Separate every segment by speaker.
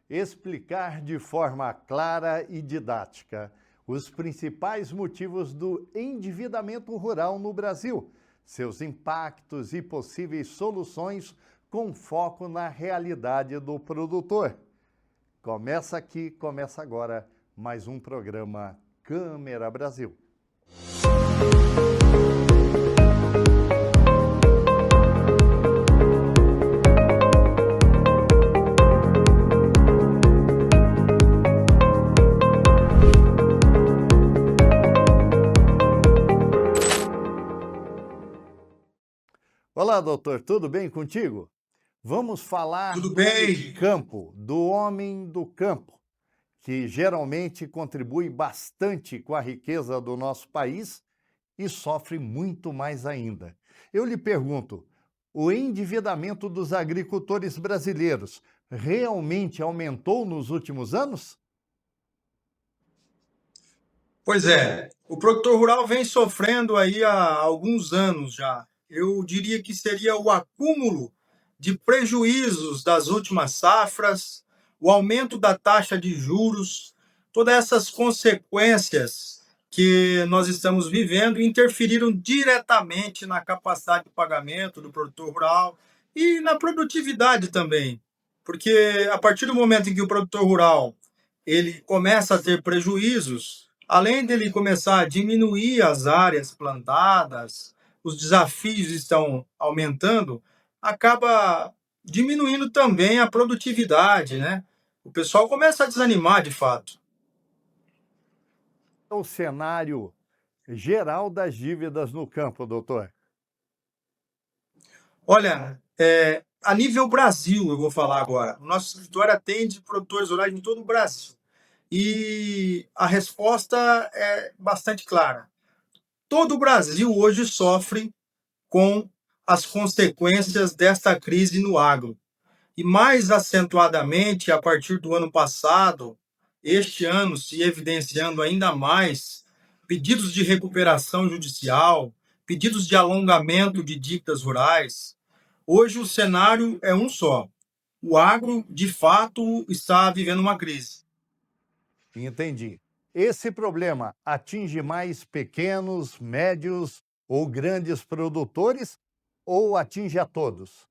Speaker 1: Explicar de forma clara e didática os principais motivos do endividamento rural no Brasil, seus impactos e possíveis soluções com foco na realidade do produtor. Começa aqui, começa agora mais um programa Câmera Brasil. Olá, doutor, tudo bem contigo? Vamos falar
Speaker 2: Tudo
Speaker 1: do
Speaker 2: bem?
Speaker 1: campo, do homem do campo, que geralmente contribui bastante com a riqueza do nosso país e sofre muito mais ainda. Eu lhe pergunto, o endividamento dos agricultores brasileiros realmente aumentou nos últimos anos?
Speaker 2: Pois é, o produtor rural vem sofrendo aí há alguns anos já. Eu diria que seria o acúmulo de prejuízos das últimas safras, o aumento da taxa de juros, todas essas consequências que nós estamos vivendo interferiram diretamente na capacidade de pagamento do produtor rural e na produtividade também. Porque a partir do momento em que o produtor rural ele começa a ter prejuízos, além dele começar a diminuir as áreas plantadas, os desafios estão aumentando, acaba diminuindo também a produtividade, né? O pessoal começa a desanimar de fato.
Speaker 1: É o cenário geral das dívidas no campo, doutor.
Speaker 2: Olha, a nível Brasil, eu vou falar agora. O nosso escritório atende produtores rurais em todo o Brasil. E a resposta é bastante clara. Todo o Brasil hoje sofre com as consequências desta crise no agro. E mais acentuadamente, a partir do ano passado, este ano se evidenciando ainda mais pedidos de recuperação judicial, pedidos de alongamento de dívidas rurais. Hoje o cenário é um só. O agro, de fato, está vivendo uma crise.
Speaker 1: Entendi. Esse problema atinge mais pequenos, médios ou grandes produtores ou atinge a todos?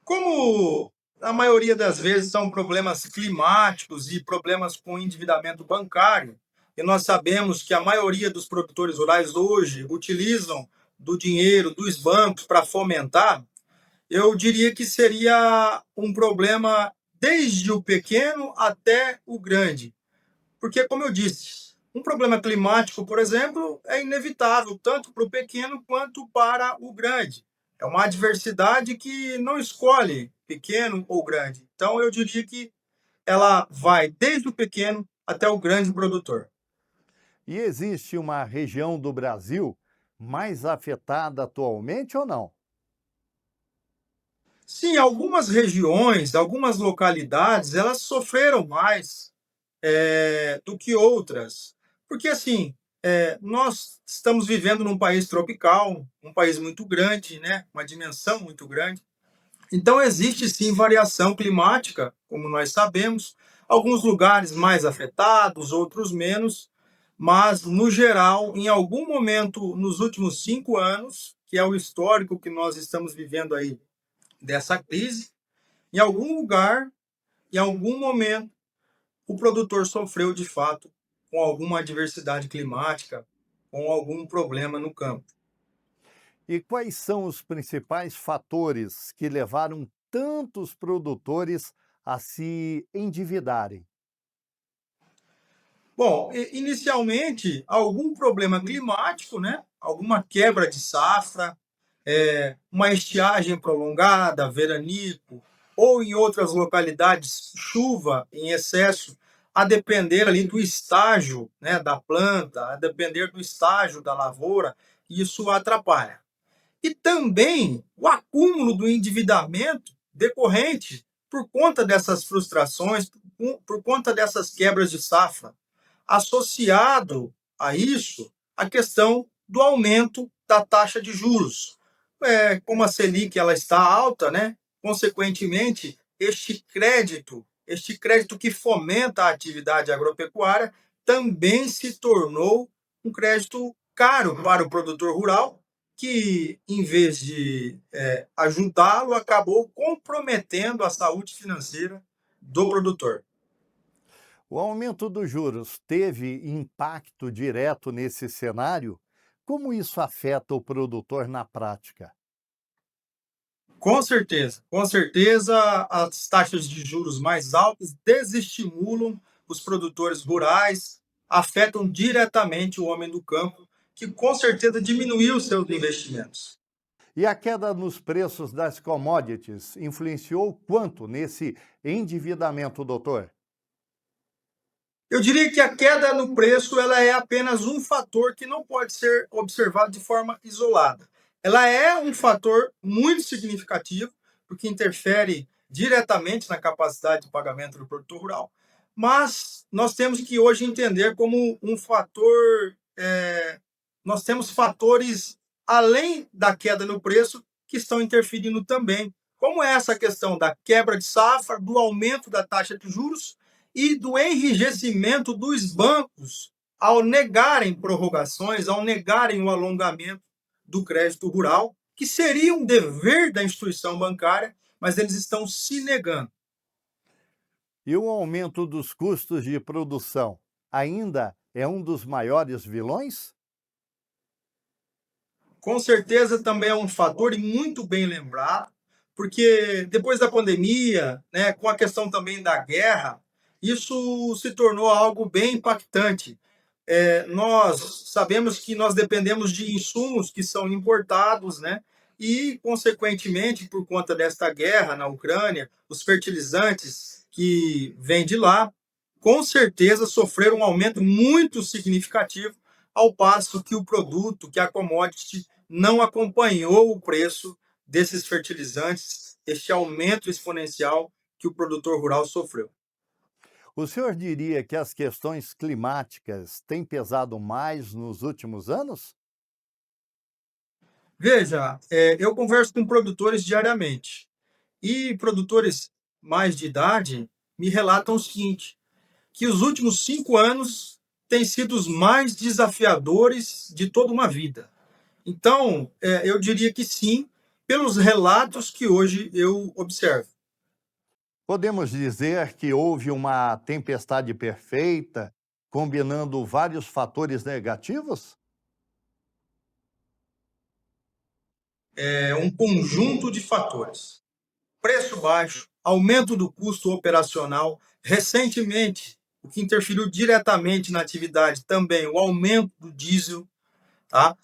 Speaker 2: Como a maioria das vezes são problemas climáticos e problemas com endividamento bancário, e nós sabemos que a maioria dos produtores rurais hoje utilizam do dinheiro dos bancos para fomentar, eu diria que seria um problema desde o pequeno até o grande. Porque, como eu disse, um problema climático, por exemplo, é inevitável, tanto para o pequeno quanto para o grande. É uma adversidade que não escolhe pequeno ou grande. Então, eu diria que ela vai desde o pequeno até o grande produtor.
Speaker 1: E existe uma região do Brasil mais afetada atualmente ou não?
Speaker 2: Sim, algumas regiões, algumas localidades, elas sofreram mais do que outras. Porque, assim, nós estamos vivendo num país tropical, um país muito grande, né? Uma dimensão muito grande. Então, existe sim variação climática, como nós sabemos, alguns lugares mais afetados, outros menos, mas, no geral, em algum momento nos últimos 5 anos, que é o histórico que nós estamos vivendo aí dessa crise, em algum lugar, em algum momento, o produtor sofreu de fato com alguma adversidade climática, com algum problema no campo.
Speaker 1: E quais são os principais fatores que levaram tantos produtores a se endividarem?
Speaker 2: Bom, inicialmente, algum problema climático, né? Alguma quebra de safra, uma estiagem prolongada, veranico, ou em outras localidades, chuva em excesso, a depender ali do estágio, né, da planta, a depender do estágio da lavoura, isso atrapalha. E também o acúmulo do endividamento decorrente por conta dessas frustrações, por conta dessas quebras de safra, associado a isso a questão do aumento da taxa de juros. Como a Selic ela está alta, né? Consequentemente, este crédito este crédito que fomenta a atividade agropecuária também se tornou um crédito caro para o produtor rural, que, em vez de ajudá-lo, acabou comprometendo a saúde financeira do produtor.
Speaker 1: O aumento dos juros teve impacto direto nesse cenário? Como isso afeta o produtor na prática?
Speaker 2: Com certeza, as taxas de juros mais altas desestimulam os produtores rurais, afetam diretamente o homem do campo, que com certeza diminuiu seus investimentos.
Speaker 1: E a queda nos preços das commodities influenciou quanto nesse endividamento, doutor?
Speaker 2: Eu diria que a queda no preço ela é apenas um fator que não pode ser observado de forma isolada. Ela é um fator muito significativo, porque interfere diretamente na capacidade de pagamento do produtor rural, mas nós temos que hoje entender como um fator, nós temos fatores além da queda no preço que estão interferindo também, como é essa questão da quebra de safra, do aumento da taxa de juros e do enrijecimento dos bancos ao negarem prorrogações, ao negarem o alongamento do crédito rural, que seria um dever da instituição bancária, mas eles estão se negando.
Speaker 1: E o aumento dos custos de produção ainda é um dos maiores vilões?
Speaker 2: Com certeza também é um fator e muito bem lembrado, porque depois da pandemia, né, com a questão também da guerra, isso se tornou algo bem impactante. Nós sabemos que nós dependemos de insumos que são importados, né? E, consequentemente, por conta desta guerra na Ucrânia, os fertilizantes que vêm de lá, com certeza sofreram um aumento muito significativo, ao passo que o produto, que a commodity, não acompanhou o preço desses fertilizantes, este aumento exponencial que o produtor rural sofreu.
Speaker 1: O senhor diria que as questões climáticas têm pesado mais nos últimos anos?
Speaker 2: Veja, eu converso com produtores diariamente e produtores mais de idade me relatam o seguinte, que os últimos 5 anos têm sido os mais desafiadores de toda uma vida. Então, eu diria que sim, pelos relatos que hoje eu observo.
Speaker 1: Podemos dizer que houve uma tempestade perfeita, combinando vários fatores negativos?
Speaker 2: É um conjunto de fatores. Preço baixo, aumento do custo operacional, recentemente, o que interferiu diretamente na atividade também, o aumento do diesel, tá?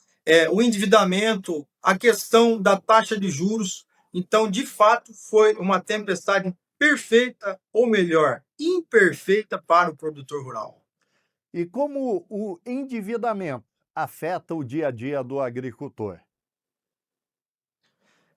Speaker 2: O endividamento, a questão da taxa de juros. Então, de fato, foi uma tempestade perfeita, ou melhor, imperfeita para o produtor rural.
Speaker 1: E como o endividamento afeta o dia a dia do agricultor?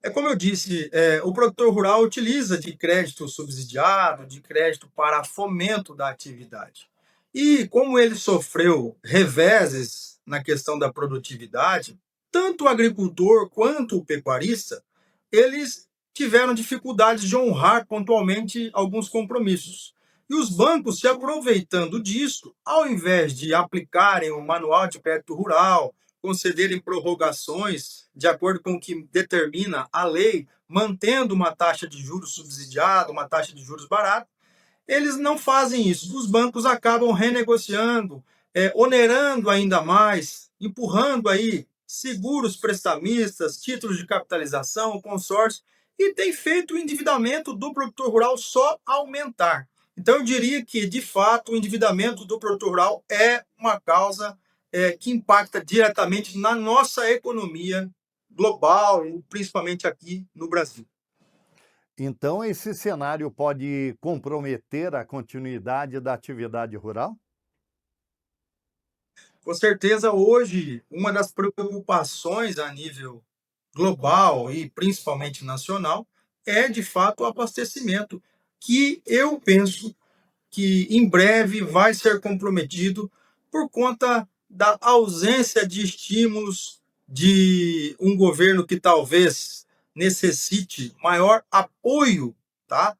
Speaker 2: É como eu disse, o produtor rural utiliza de crédito subsidiado, de crédito para fomento da atividade. E como ele sofreu reveses na questão da produtividade, tanto o agricultor quanto o pecuarista, eles tiveram dificuldades de honrar pontualmente alguns compromissos. E os bancos, se aproveitando disso, ao invés de aplicarem o manual de crédito rural, concederem prorrogações de acordo com o que determina a lei, mantendo uma taxa de juros subsidiada, uma taxa de juros barata, eles não fazem isso. Os bancos acabam renegociando, onerando ainda mais, empurrando aí seguros prestamistas, títulos de capitalização, consórcio, e tem feito o endividamento do produtor rural só aumentar. Então, eu diria que, de fato, o endividamento do produtor rural é uma causa que impacta diretamente na nossa economia global e principalmente aqui no Brasil.
Speaker 1: Então, esse cenário pode comprometer a continuidade da atividade rural?
Speaker 2: Com certeza, hoje, uma das preocupações a nível global e principalmente nacional é, de fato, o abastecimento, que eu penso que em breve vai ser comprometido por conta da ausência de estímulos de um governo que talvez necessite maior apoio, tá?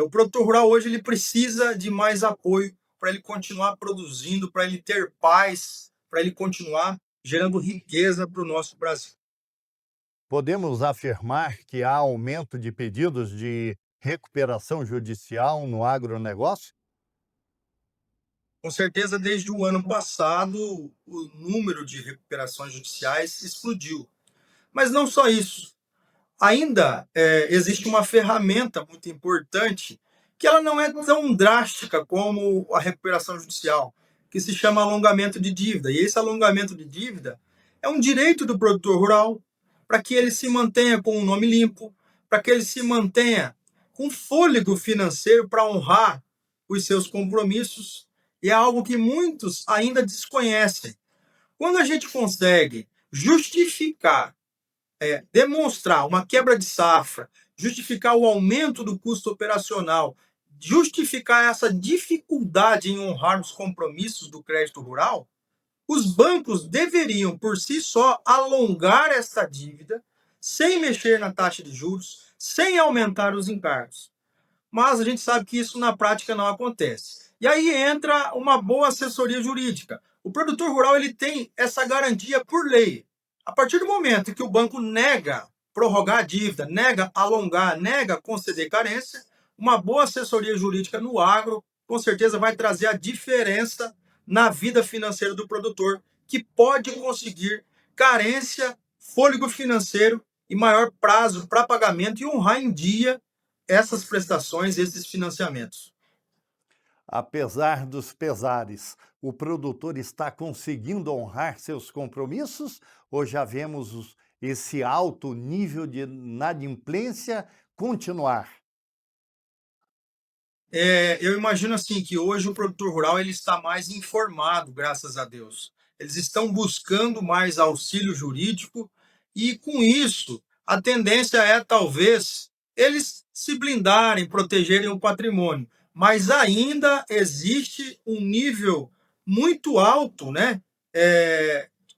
Speaker 2: O produtor rural hoje ele precisa de mais apoio para ele continuar produzindo, para ele ter paz, para ele continuar gerando riqueza para o nosso Brasil.
Speaker 1: Podemos afirmar que há aumento de pedidos de recuperação judicial no agronegócio?
Speaker 2: Com certeza, desde o ano passado, o número de recuperações judiciais explodiu. Mas não só isso. Ainda existe uma ferramenta muito importante que ela não é tão drástica como a recuperação judicial, que se chama alongamento de dívida. E esse alongamento de dívida é um direito do produtor rural para que ele se mantenha com o nome limpo, para que ele se mantenha com fôlego financeiro para honrar os seus compromissos. E é algo que muitos ainda desconhecem. Quando a gente consegue justificar demonstrar uma quebra de safra, justificar o aumento do custo operacional, justificar essa dificuldade em honrar os compromissos do crédito rural, os bancos deveriam, por si só, alongar essa dívida, sem mexer na taxa de juros, sem aumentar os encargos. Mas a gente sabe que isso na prática não acontece. E aí entra uma boa assessoria jurídica. O produtor rural ele tem essa garantia por lei. A partir do momento que o banco nega prorrogar a dívida, nega alongar, nega conceder carência, uma boa assessoria jurídica no agro com certeza vai trazer a diferença na vida financeira do produtor, que pode conseguir carência, fôlego financeiro e maior prazo para pagamento e honrar em dia essas prestações, esses financiamentos.
Speaker 1: Apesar dos pesares, o produtor está conseguindo honrar seus compromissos ou já vemos esse alto nível de inadimplência continuar?
Speaker 2: Eu imagino assim que hoje o produtor rural ele está mais informado, graças a Deus. Eles estão buscando mais auxílio jurídico e com isso a tendência é talvez eles se blindarem, protegerem o patrimônio, mas ainda existe um nível muito alto, né?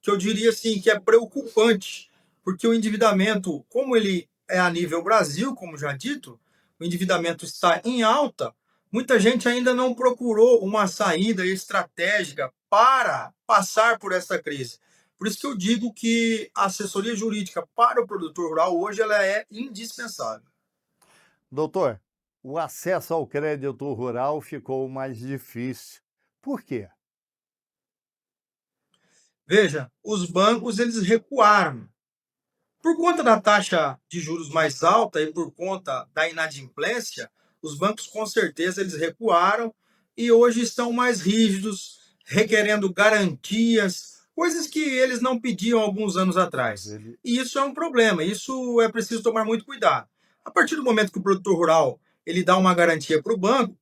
Speaker 2: Que eu diria assim que é preocupante, porque o endividamento, como ele é a nível Brasil, como já dito, o endividamento está em alta. Muita gente ainda não procurou uma saída estratégica para passar por essa crise. Por isso que eu digo que a assessoria jurídica para o produtor rural hoje ela é indispensável.
Speaker 1: Doutor, o acesso ao crédito rural ficou mais difícil. Por quê?
Speaker 2: Veja, os bancos eles recuaram. Por conta da taxa de juros mais alta e por conta da inadimplência, os bancos com certeza eles recuaram e hoje estão mais rígidos, requerendo garantias, coisas que eles não pediam alguns anos atrás.
Speaker 1: Ele-
Speaker 2: E isso é um problema, isso é preciso tomar muito cuidado. A partir do momento que o produtor rural ele dá uma garantia para o banco,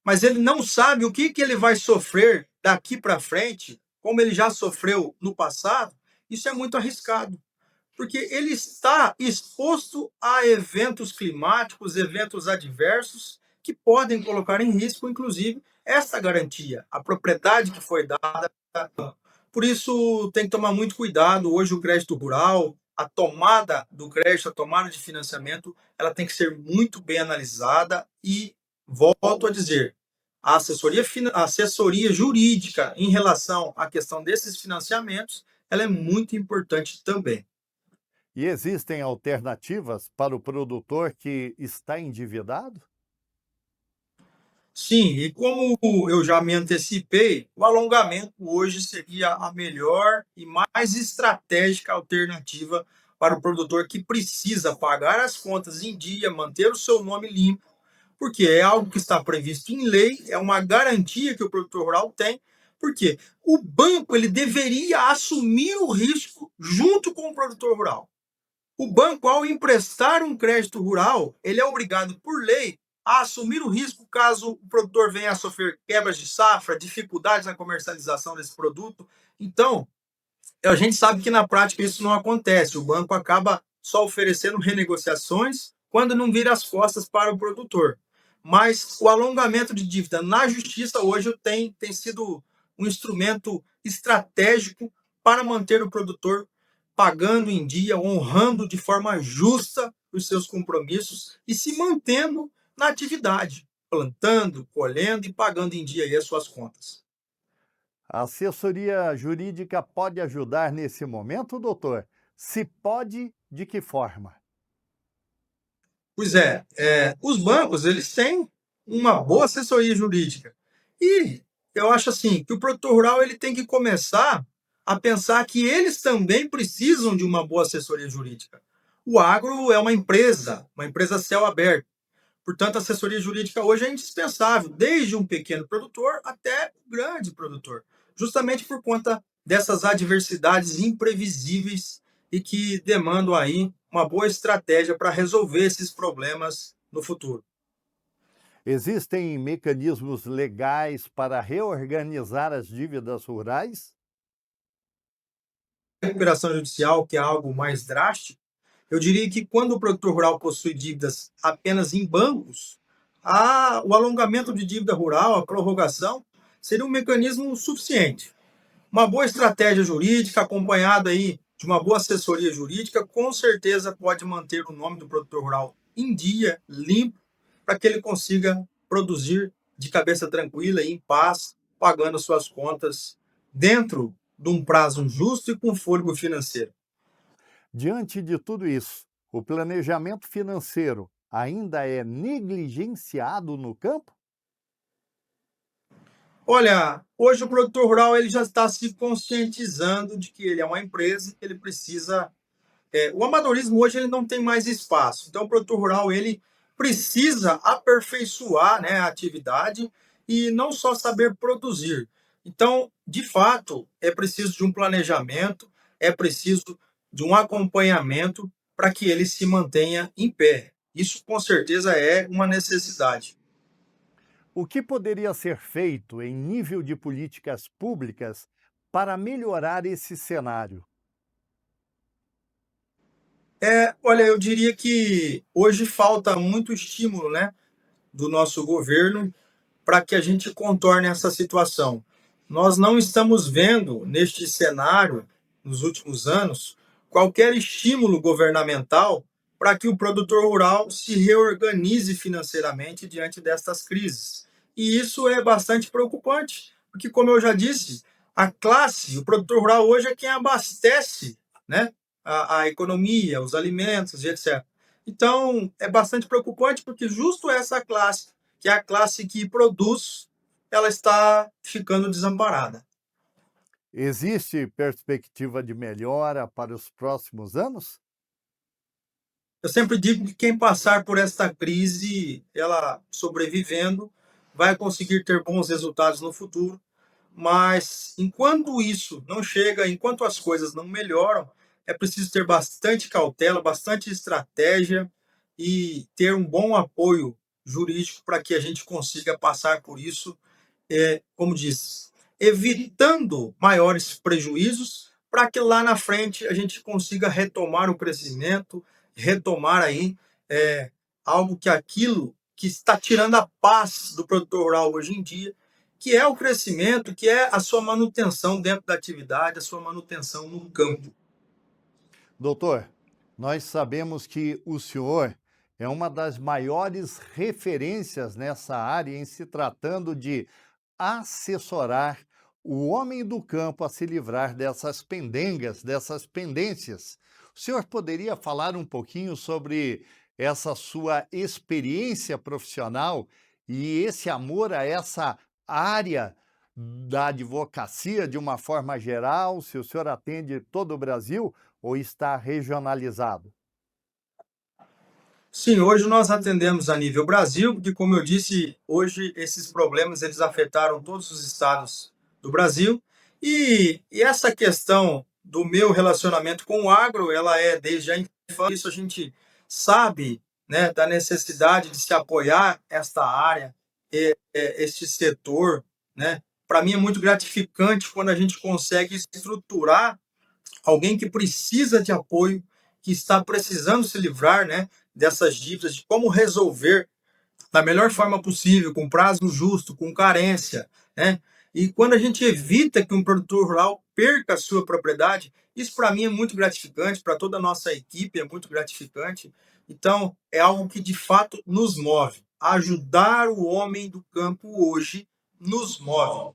Speaker 2: mas ele não sabe o que ele vai sofrer daqui para frente, como ele já sofreu no passado, isso é muito arriscado porque ele está exposto a eventos climáticos, eventos adversos, que podem colocar em risco, inclusive, essa garantia, a propriedade que foi dada. Por isso, tem que tomar muito cuidado. Hoje, o crédito rural, a tomada do crédito, a tomada de financiamento, ela tem que ser muito bem analisada e, volto a dizer, a assessoria jurídica em relação à questão desses financiamentos, ela é muito importante também.
Speaker 1: E existem alternativas para o produtor que está endividado?
Speaker 2: Sim, e como eu já me antecipei, o alongamento hoje seria a melhor e mais estratégica alternativa para o produtor que precisa pagar as contas em dia, manter o seu nome limpo, porque é algo que está previsto em lei, é uma garantia que o produtor rural tem, porque o banco ele deveria assumir o risco junto com o produtor rural. O banco, ao emprestar um crédito rural, ele é obrigado por lei a assumir o risco caso o produtor venha a sofrer quebras de safra, dificuldades na comercialização desse produto. Então, a gente sabe que na prática isso não acontece. O banco acaba só oferecendo renegociações quando não vira as costas para o produtor. Mas o alongamento de dívida na justiça hoje tem sido um instrumento estratégico para manter o produtor pagando em dia, honrando de forma justa os seus compromissos e se mantendo na atividade, plantando, colhendo e pagando em dia aí as suas contas.
Speaker 1: A assessoria jurídica pode ajudar nesse momento, doutor? Se pode, de que forma?
Speaker 2: Pois é, os bancos, eles têm uma boa assessoria jurídica. E eu acho assim, que o produtor rural ele tem que começar a pensar que eles também precisam de uma boa assessoria jurídica. O agro é uma empresa a céu aberto. Portanto, a assessoria jurídica hoje é indispensável, desde um pequeno produtor até o grande produtor, justamente por conta dessas adversidades imprevisíveis e que demandam aí uma boa estratégia para resolver esses problemas no futuro.
Speaker 1: Existem mecanismos legais para reorganizar as dívidas rurais?
Speaker 2: A recuperação judicial, que é algo mais drástico, eu diria que quando o produtor rural possui dívidas apenas em bancos, o alongamento de dívida rural, a prorrogação, seria um mecanismo suficiente. Uma boa estratégia jurídica, acompanhada aí de uma boa assessoria jurídica, com certeza pode manter o nome do produtor rural em dia, limpo, para que ele consiga produzir de cabeça tranquila e em paz, pagando suas contas dentro de um prazo justo e com fôlego financeiro.
Speaker 1: Diante de tudo isso, o planejamento financeiro ainda é negligenciado no campo?
Speaker 2: Olha, hoje o produtor rural ele já está se conscientizando de que ele é uma empresa, que ele precisa. O amadorismo hoje ele não tem mais espaço. Então, o produtor rural ele precisa aperfeiçoar, né, a atividade e não só saber produzir. Então, de fato, é preciso de um planejamento, é preciso de um acompanhamento para que ele se mantenha em pé. Isso, com certeza, é uma necessidade.
Speaker 1: O que poderia ser feito em nível de políticas públicas para melhorar esse cenário?
Speaker 2: Olha, eu diria que hoje falta muito estímulo, né, do nosso governo para que a gente contorne essa situação. Nós não estamos vendo neste cenário, nos últimos anos, qualquer estímulo governamental para que o produtor rural se reorganize financeiramente diante destas crises. E isso é bastante preocupante, porque, como eu já disse, o produtor rural hoje é quem abastece, né, a economia, os alimentos e etc. Então, é bastante preocupante porque justo essa classe que é a classe que produz, ela está ficando desamparada.
Speaker 1: Existe perspectiva de melhora para os próximos anos?
Speaker 2: Eu sempre digo que quem passar por esta crise, ela sobrevivendo, vai conseguir ter bons resultados no futuro, mas enquanto isso não chega, enquanto as coisas não melhoram, é preciso ter bastante cautela, bastante estratégia e ter um bom apoio jurídico para que a gente consiga passar por isso como diz, evitando maiores prejuízos, para que lá na frente a gente consiga retomar o crescimento, retomar aí é, algo que aquilo que está tirando a paz do produtor rural hoje em dia, que é o crescimento, que é a sua manutenção dentro da atividade, a sua manutenção no campo.
Speaker 1: Doutor, nós sabemos que o senhor é uma das maiores referências nessa área em se tratando de assessorar o homem do campo a se livrar dessas pendengas, dessas pendências. O senhor poderia falar um pouquinho sobre essa sua experiência profissional e esse amor a essa área da advocacia de uma forma geral, se o senhor atende todo o Brasil ou está regionalizado?
Speaker 2: Sim, hoje nós atendemos a nível Brasil, porque como eu disse, hoje esses problemas eles afetaram todos os estados do Brasil. E essa questão do meu relacionamento com o agro, ela é desde a infância, isso a gente sabe, né, da necessidade de se apoiar esta área, este setor, né? Para mim é muito gratificante quando a gente consegue estruturar alguém que precisa de apoio, que está precisando se livrar, né, dessas dívidas, de como resolver da melhor forma possível, com prazo justo, com carência, né? E quando a gente evita que um produtor rural perca a sua propriedade, isso para mim é muito gratificante, para toda a nossa equipe é muito gratificante. Então, é algo que de fato nos move. ajudar o homem do campo hoje nos move.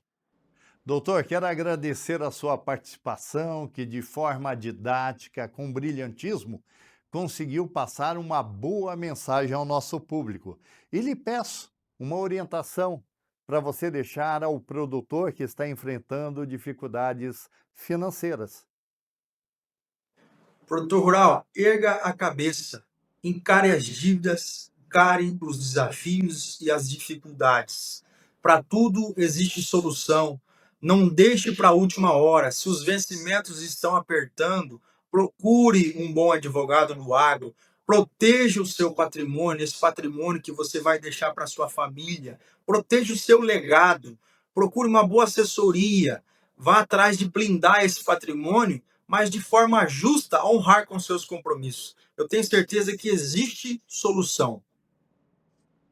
Speaker 1: Doutor, quero agradecer a sua participação, que de forma didática, com brilhantismo, conseguiu passar uma boa mensagem ao nosso público. E lhe peço uma orientação para você deixar ao produtor que está enfrentando dificuldades financeiras.
Speaker 2: Produtor rural, erga a cabeça, encare as dívidas, encare os desafios e as dificuldades. Para tudo existe solução. Não deixe para a última hora. Se os vencimentos estão apertando, procure um bom advogado no agro. Proteja o seu patrimônio, esse patrimônio que você vai deixar para sua família. Proteja o seu legado. Procure uma boa assessoria. Vá atrás de blindar esse patrimônio, mas de forma justa, honrar com seus compromissos. Eu tenho certeza que existe solução.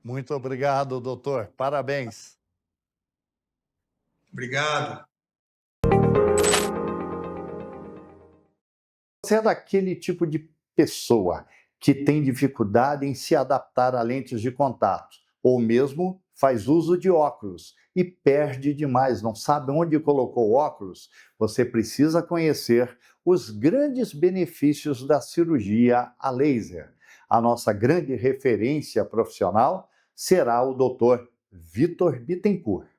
Speaker 1: Muito obrigado, doutor. Parabéns.
Speaker 2: Obrigado.
Speaker 1: Você é daquele tipo de pessoa que tem dificuldade em se adaptar a lentes de contato, ou mesmo faz uso de óculos e perde demais, não sabe onde colocou o óculos? Você precisa conhecer os grandes benefícios da cirurgia a laser. A nossa grande referência profissional será o Dr. Vitor Bittencourt.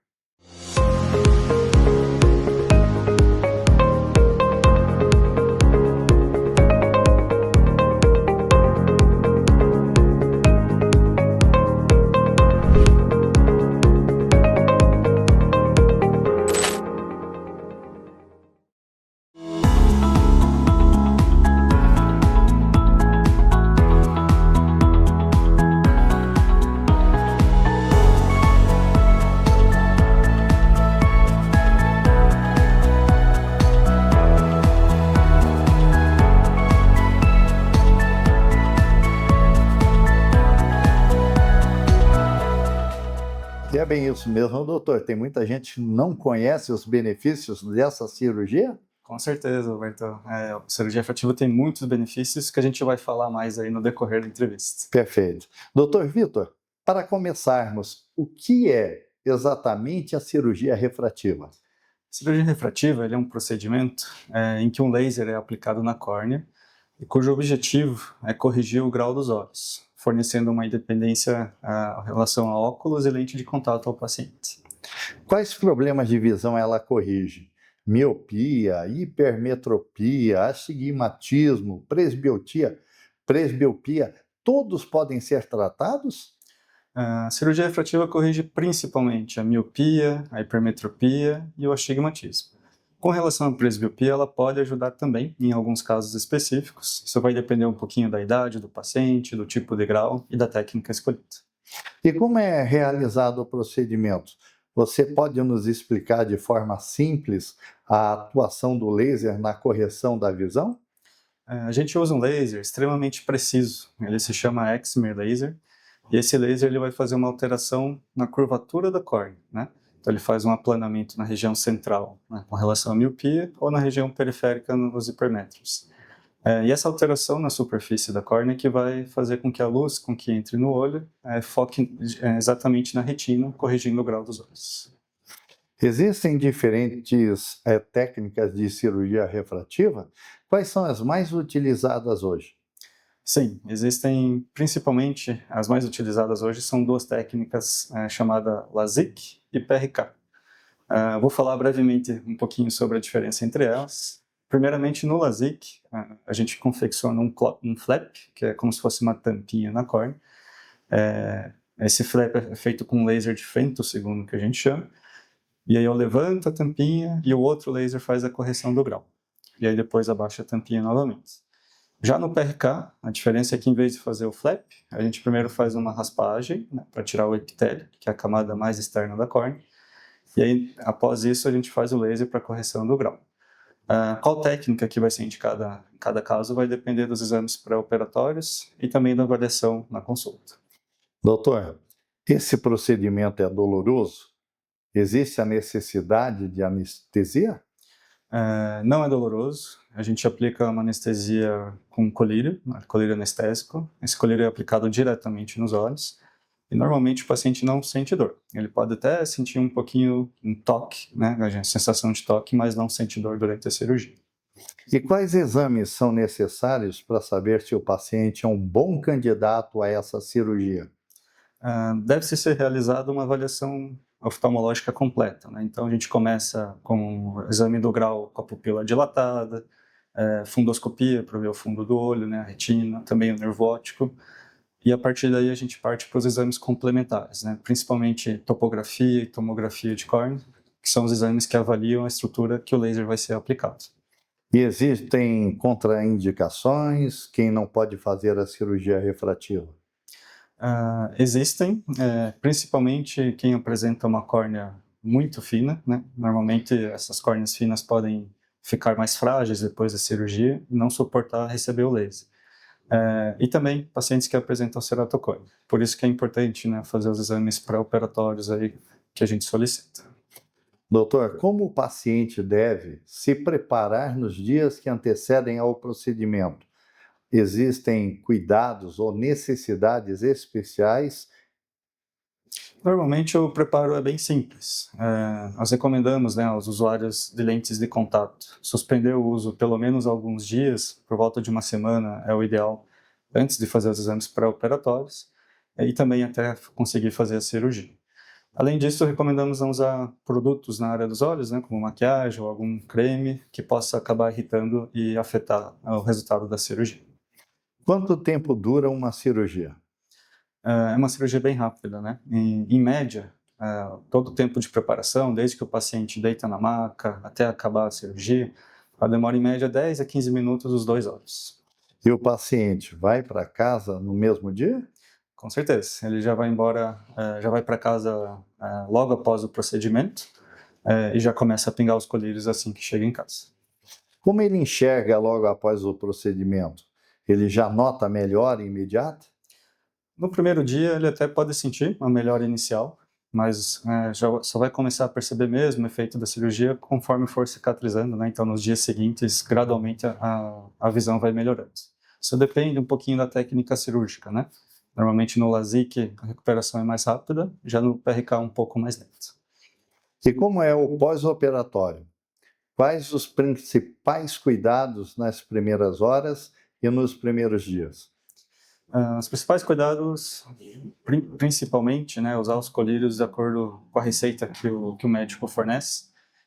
Speaker 1: É bem isso mesmo, doutor. Tem muita gente que não conhece os benefícios dessa cirurgia?
Speaker 3: Com certeza, Roberto. A cirurgia refrativa tem muitos benefícios que a gente vai falar mais aí no decorrer da entrevista.
Speaker 1: Perfeito. Doutor Vitor, para começarmos, o que é exatamente a cirurgia refrativa?
Speaker 3: A cirurgia refrativa é um procedimento em que um laser é aplicado na córnea e cujo objetivo é corrigir o grau dos olhos, fornecendo uma independência em relação a óculos e lente de contato ao paciente.
Speaker 1: Quais problemas de visão ela corrige? Miopia, hipermetropia, astigmatismo, presbiopia, todos podem ser tratados?
Speaker 3: A cirurgia refrativa corrige principalmente a miopia, a hipermetropia e o astigmatismo. Com relação à presbiopia, ela pode ajudar também em alguns casos específicos. Isso vai depender um pouquinho da idade do paciente, do tipo de grau e da técnica escolhida.
Speaker 1: E como é realizado o procedimento? Você pode nos explicar de forma simples a atuação do laser na correção da visão?
Speaker 3: A gente usa um laser extremamente preciso. Ele se chama Excimer Laser. E esse laser ele vai fazer uma alteração na curvatura da córnea, né? Então ele faz um aplanamento na região central, né, com relação à miopia, ou na região periférica nos hipermétropes. E essa alteração na superfície da córnea que vai fazer com que a luz com que entre no olho foque exatamente na retina, corrigindo o grau dos olhos.
Speaker 1: Existem diferentes técnicas de cirurgia refrativa? Quais são as mais utilizadas hoje?
Speaker 3: Sim, existem principalmente, as mais utilizadas hoje são duas técnicas chamadas LASIK e PRK. Vou falar brevemente um pouquinho sobre a diferença entre elas. Primeiramente, no LASIK, a gente confecciona um flap, que é como se fosse uma tampinha na córnea. Esse flap é feito com um laser de femtosegundo, que a gente chama. E aí eu levanto a tampinha e o outro laser faz a correção do grau. E aí depois abaixa a tampinha novamente. Já no PRK, a diferença é que em vez de fazer o flap, a gente primeiro faz uma raspagem, né, para tirar o epitélio, que é a camada mais externa da córnea. E aí, após isso, a gente faz o laser para correção do grau. Qual técnica que vai ser indicada em cada caso vai depender dos exames pré-operatórios e também da avaliação na consulta.
Speaker 1: Doutor, esse procedimento é doloroso? Existe a necessidade de anestesia?
Speaker 3: Não é doloroso. A gente aplica uma anestesia com colírio, colírio anestésico. Esse colírio é aplicado diretamente nos olhos. E normalmente o paciente não sente dor. Ele pode até sentir um pouquinho um toque, né, a sensação de toque, mas não sente dor durante a cirurgia.
Speaker 1: E quais exames são necessários para saber se o paciente é um bom candidato a essa cirurgia?
Speaker 3: Deve-se ser realizada uma avaliação oftalmológica completa, né? Então a gente começa com o exame do grau com a pupila dilatada, fundoscopia para ver o fundo do olho, né, a retina, também o nervo óptico, e a partir daí a gente parte para os exames complementares, né, principalmente topografia e tomografia de córnea, que são os exames que avaliam a estrutura que o laser vai ser aplicado.
Speaker 1: E existem contraindicações? Quem não pode fazer a cirurgia refrativa?
Speaker 3: Existem, principalmente quem apresenta uma córnea muito fina, né? Normalmente essas córneas finas podem ficar mais frágeis depois da cirurgia e não suportar receber o laser. E também pacientes que apresentam ceratocone. Por isso que é importante, né, fazer os exames pré-operatórios aí que a gente solicita.
Speaker 1: Doutor, como o paciente deve se preparar nos dias que antecedem ao procedimento? Existem cuidados ou necessidades especiais?
Speaker 3: Normalmente o preparo é bem simples. Nós recomendamos, né, aos usuários de lentes de contato suspender o uso pelo menos alguns dias, por volta de uma semana é o ideal, antes de fazer os exames pré-operatórios e também até conseguir fazer a cirurgia. Além disso, recomendamos não usar produtos na área dos olhos, né, como maquiagem ou algum creme que possa acabar irritando e afetar o resultado da cirurgia.
Speaker 1: Quanto tempo dura uma cirurgia?
Speaker 3: É uma cirurgia bem rápida, né? Em média, todo o tempo de preparação, desde que o paciente deita na maca até acabar a cirurgia, ela demora em média 10 a 15 minutos os 2 olhos.
Speaker 1: E o paciente vai para casa no mesmo dia?
Speaker 3: Com certeza, ele já vai embora, já vai para casa logo após o procedimento e já começa a pingar os colírios assim que chega em casa.
Speaker 1: Como ele enxerga logo após o procedimento? Ele já nota melhora imediata?
Speaker 3: No primeiro dia ele até pode sentir uma melhora inicial, mas já só vai começar a perceber mesmo o efeito da cirurgia conforme for cicatrizando, né? Então nos dias seguintes, gradualmente a visão vai melhorando. Isso depende um pouquinho da técnica cirúrgica, né? Normalmente no LASIK a recuperação é mais rápida, já no PRK um pouco mais lenta.
Speaker 1: E como é o pós-operatório? Quais os principais cuidados nas primeiras horas e nos primeiros dias?
Speaker 3: Os principais cuidados, principalmente, né, usar os colírios de acordo com a receita que o médico fornece.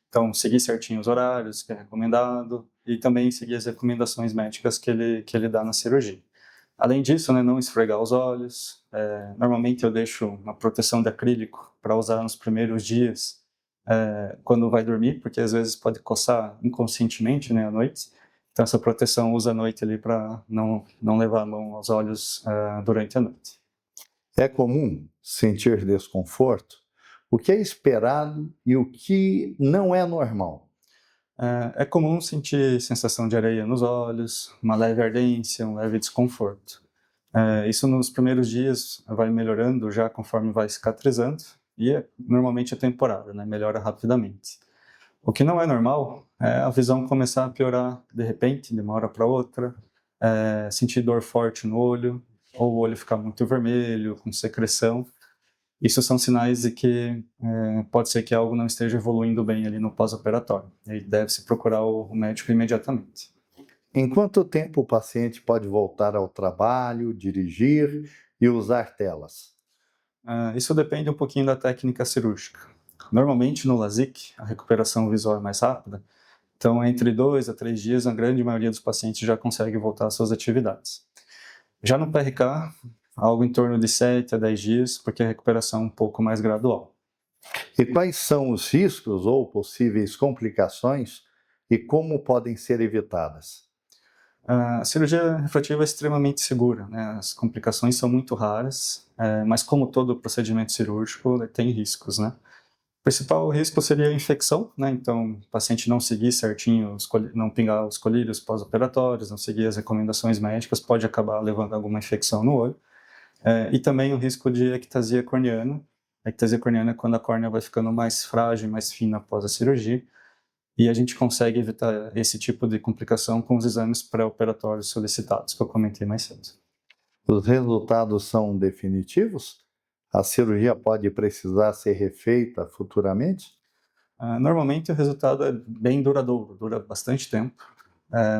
Speaker 3: Então, seguir certinho os horários que é recomendado e também seguir as recomendações médicas que ele dá na cirurgia. Além disso, né, não esfregar os olhos. Normalmente eu deixo uma proteção de acrílico para usar nos primeiros dias quando vai dormir, porque às vezes pode coçar inconscientemente, né, à noite. Então essa proteção usa à noite ali para não levar a mão aos olhos durante a noite.
Speaker 1: É comum sentir desconforto? O que é esperado e o que não é normal?
Speaker 3: É comum sentir sensação de areia nos olhos, uma leve ardência, um leve desconforto. Isso nos primeiros dias vai melhorando já conforme vai cicatrizando e normalmente é temporário, né? Melhora rapidamente. O que não é normal é a visão começar a piorar de repente, de uma hora para outra, sentir dor forte no olho, ou o olho ficar muito vermelho, com secreção. Isso são sinais de que pode ser que algo não esteja evoluindo bem ali no pós-operatório. E deve-se procurar o médico imediatamente.
Speaker 1: Em quanto tempo o paciente pode voltar ao trabalho, dirigir e usar telas?
Speaker 3: Isso depende um pouquinho da técnica cirúrgica. Normalmente no LASIK a recuperação visual é mais rápida, então entre 2 a 3 dias a grande maioria dos pacientes já consegue voltar às suas atividades. Já no PRK, algo em torno de 7 a 10 dias, porque a recuperação é um pouco mais gradual.
Speaker 1: E quais são os riscos ou possíveis complicações e como podem ser evitadas?
Speaker 3: A cirurgia refrativa é extremamente segura, né? As complicações são muito raras, mas como todo procedimento cirúrgico, tem riscos, né? O principal risco seria a infecção, né? Então, o paciente não seguir certinho, não pingar os colírios pós-operatórios, não seguir as recomendações médicas, pode acabar levando a alguma infecção no olho. E também o risco de ectasia corneana. A ectasia corneana é quando a córnea vai ficando mais frágil, mais fina após a cirurgia. E a gente consegue evitar esse tipo de complicação com os exames pré-operatórios solicitados, que eu comentei mais cedo.
Speaker 1: Os resultados são definitivos? A cirurgia pode precisar ser refeita futuramente?
Speaker 3: Normalmente o resultado é bem duradouro, dura bastante tempo,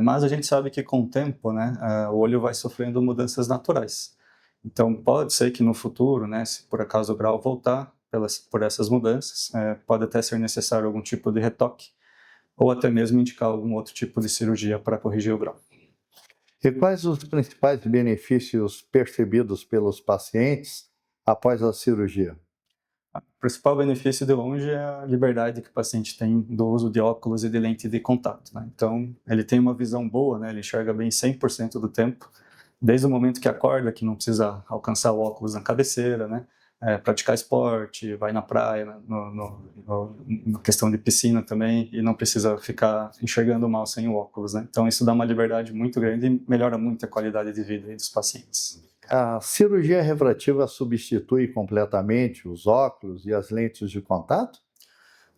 Speaker 3: mas a gente sabe que com o tempo, né, o olho vai sofrendo mudanças naturais. Então pode ser que no futuro, né, se por acaso o grau voltar por essas mudanças, pode até ser necessário algum tipo de retoque, ou até mesmo indicar algum outro tipo de cirurgia para corrigir o grau.
Speaker 1: E quais os principais benefícios percebidos pelos pacientes após a cirurgia?
Speaker 3: O principal benefício de longe é a liberdade que o paciente tem do uso de óculos e de lente de contato, né? Então, ele tem uma visão boa, né? Ele enxerga bem 100% do tempo, desde o momento que acorda, que não precisa alcançar o óculos na cabeceira, né? Praticar esporte, vai na praia, né? Na questão de piscina também, e não precisa ficar enxergando mal sem o óculos, né? Então, isso dá uma liberdade muito grande e melhora muito a qualidade de vida dos pacientes.
Speaker 1: A cirurgia refrativa substitui completamente os óculos e as lentes de contato?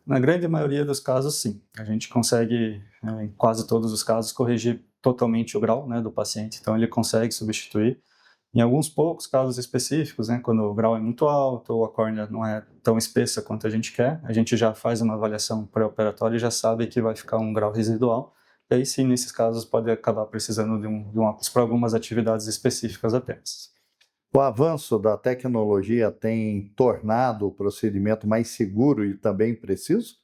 Speaker 3: Na grande maioria dos casos, sim. A gente consegue, em quase todos os casos, corrigir totalmente o grau, né, do paciente. Então, ele consegue substituir. Em alguns poucos casos específicos, né, quando o grau é muito alto ou a córnea não é tão espessa quanto a gente quer, a gente já faz uma avaliação pré-operatória e já sabe que vai ficar um grau residual. E aí sim, nesses casos, pode acabar precisando de um óculos para algumas atividades específicas apenas.
Speaker 1: O avanço da tecnologia tem tornado o procedimento mais seguro e também preciso?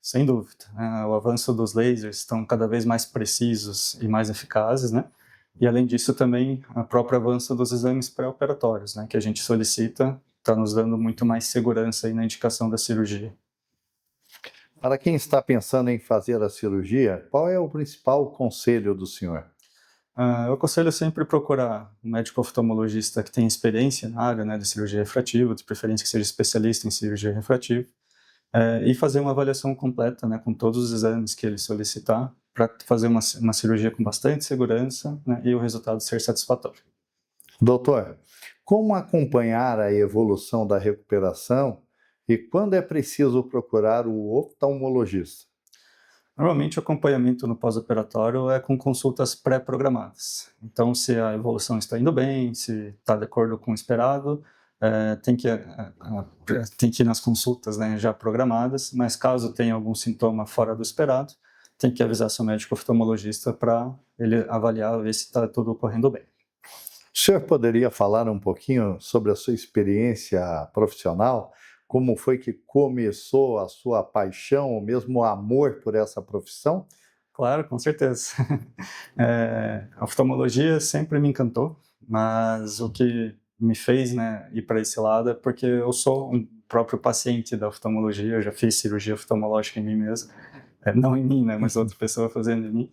Speaker 3: Sem dúvida. O avanço dos lasers estão cada vez mais precisos e mais eficazes, né? E além disso também o próprio avanço dos exames pré-operatórios, né, que a gente solicita, está nos dando muito mais segurança aí na indicação da cirurgia.
Speaker 1: Para quem está pensando em fazer a cirurgia, qual é o principal conselho do senhor?
Speaker 3: Eu aconselho sempre procurar um médico oftalmologista que tenha experiência na área, né, de cirurgia refrativa, de preferência que seja especialista em cirurgia refrativa, e fazer uma avaliação completa, né, com todos os exames que ele solicitar, para fazer uma cirurgia com bastante segurança, né, e o resultado ser satisfatório.
Speaker 1: Doutor, como acompanhar a evolução da recuperação e quando é preciso procurar o oftalmologista?
Speaker 3: Normalmente o acompanhamento no pós-operatório é com consultas pré-programadas. Então, se a evolução está indo bem, se está de acordo com o esperado, tem que ir nas consultas, né, já programadas, mas caso tenha algum sintoma fora do esperado, tem que avisar seu médico oftalmologista para ele avaliar, ver se está tudo correndo bem.
Speaker 1: O senhor poderia falar um pouquinho sobre a sua experiência profissional? Como foi que começou a sua paixão, ou mesmo o amor por essa profissão?
Speaker 3: Claro, com certeza. A oftalmologia sempre me encantou, mas o que me fez, né, ir para esse lado é porque eu sou um próprio paciente da oftalmologia, eu já fiz cirurgia oftalmológica em mim mesmo, não em mim, né, mas outra pessoa fazendo em mim.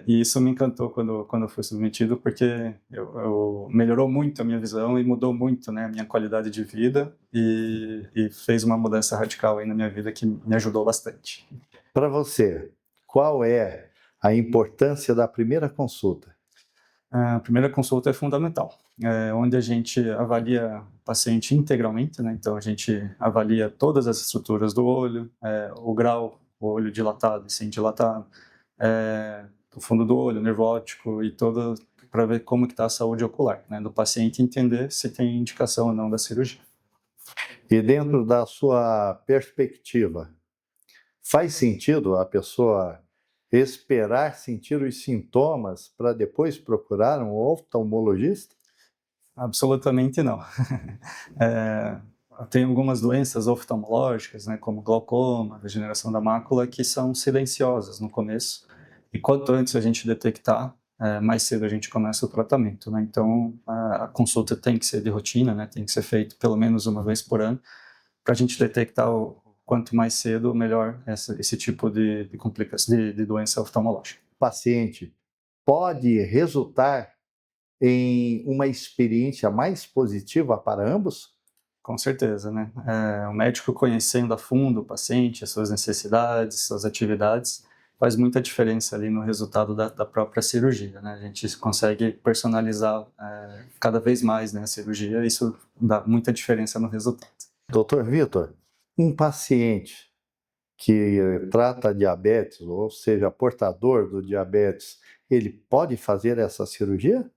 Speaker 3: E isso me encantou quando eu fui submetido, porque eu melhorou muito a minha visão e mudou muito, né, a minha qualidade de vida e fez uma mudança radical aí na minha vida que me ajudou bastante.
Speaker 1: Para você, qual é a importância da primeira consulta?
Speaker 3: A primeira consulta é fundamental, onde a gente avalia o paciente integralmente, né, então a gente avalia todas as estruturas do olho, o grau, o olho dilatado e sem dilatado, o fundo do olho, o nervo óptico e todo, para ver como está a saúde ocular, né, do paciente, entender se tem indicação ou não da cirurgia.
Speaker 1: E dentro da sua perspectiva, faz sentido a pessoa esperar sentir os sintomas para depois procurar um oftalmologista?
Speaker 3: Absolutamente não. Tem algumas doenças oftalmológicas, né, como glaucoma, degeneração da mácula, que são silenciosas no começo. E quanto antes a gente detectar, mais cedo a gente começa o tratamento, né? Então, a consulta tem que ser de rotina, né? Tem que ser feita pelo menos uma vez por ano, para a gente detectar quanto mais cedo, melhor esse tipo de complicação, de doença oftalmológica.
Speaker 1: O paciente pode resultar em uma experiência mais positiva para ambos?
Speaker 3: Com certeza, né? O médico conhecendo a fundo o paciente, as suas necessidades, suas atividades, faz muita diferença ali no resultado da própria cirurgia, né? A gente consegue personalizar cada vez mais, né, a cirurgia, e isso dá muita diferença no resultado.
Speaker 1: Doutor Vitor, um paciente que trata diabetes, ou seja, portador do diabetes, ele pode fazer essa cirurgia?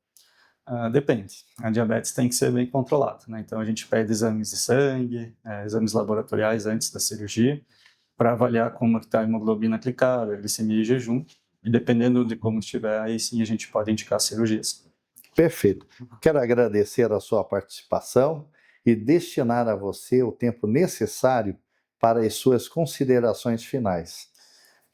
Speaker 3: Depende. A diabetes tem que ser bem controlada, né? Então a gente pede exames de sangue, exames laboratoriais antes da cirurgia, para avaliar como está a hemoglobina glicada, a glicemia e jejum, e dependendo de como estiver, aí sim a gente pode indicar cirurgias.
Speaker 1: Perfeito. Quero agradecer a sua participação e destinar a você o tempo necessário para as suas considerações finais.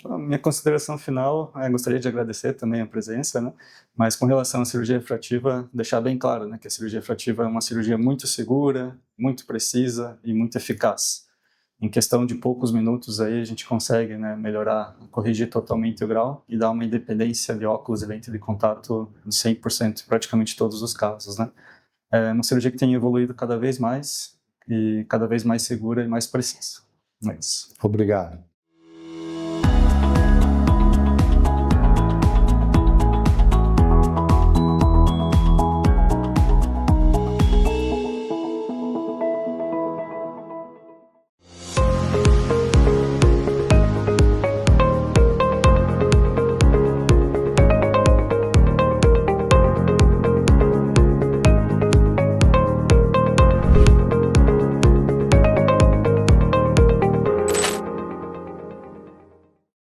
Speaker 3: A minha consideração final, gostaria de agradecer também a presença, né? Mas com relação à cirurgia refrativa, deixar bem claro, né, que a cirurgia refrativa é uma cirurgia muito segura, muito precisa e muito eficaz. Em questão de poucos minutos aí a gente consegue, né, melhorar, corrigir totalmente o grau e dar uma independência de óculos e lente de contato de 100% em praticamente todos os casos, né? É uma cirurgia que tem evoluído cada vez mais e cada vez mais segura e mais precisa. É isso.
Speaker 1: Obrigado.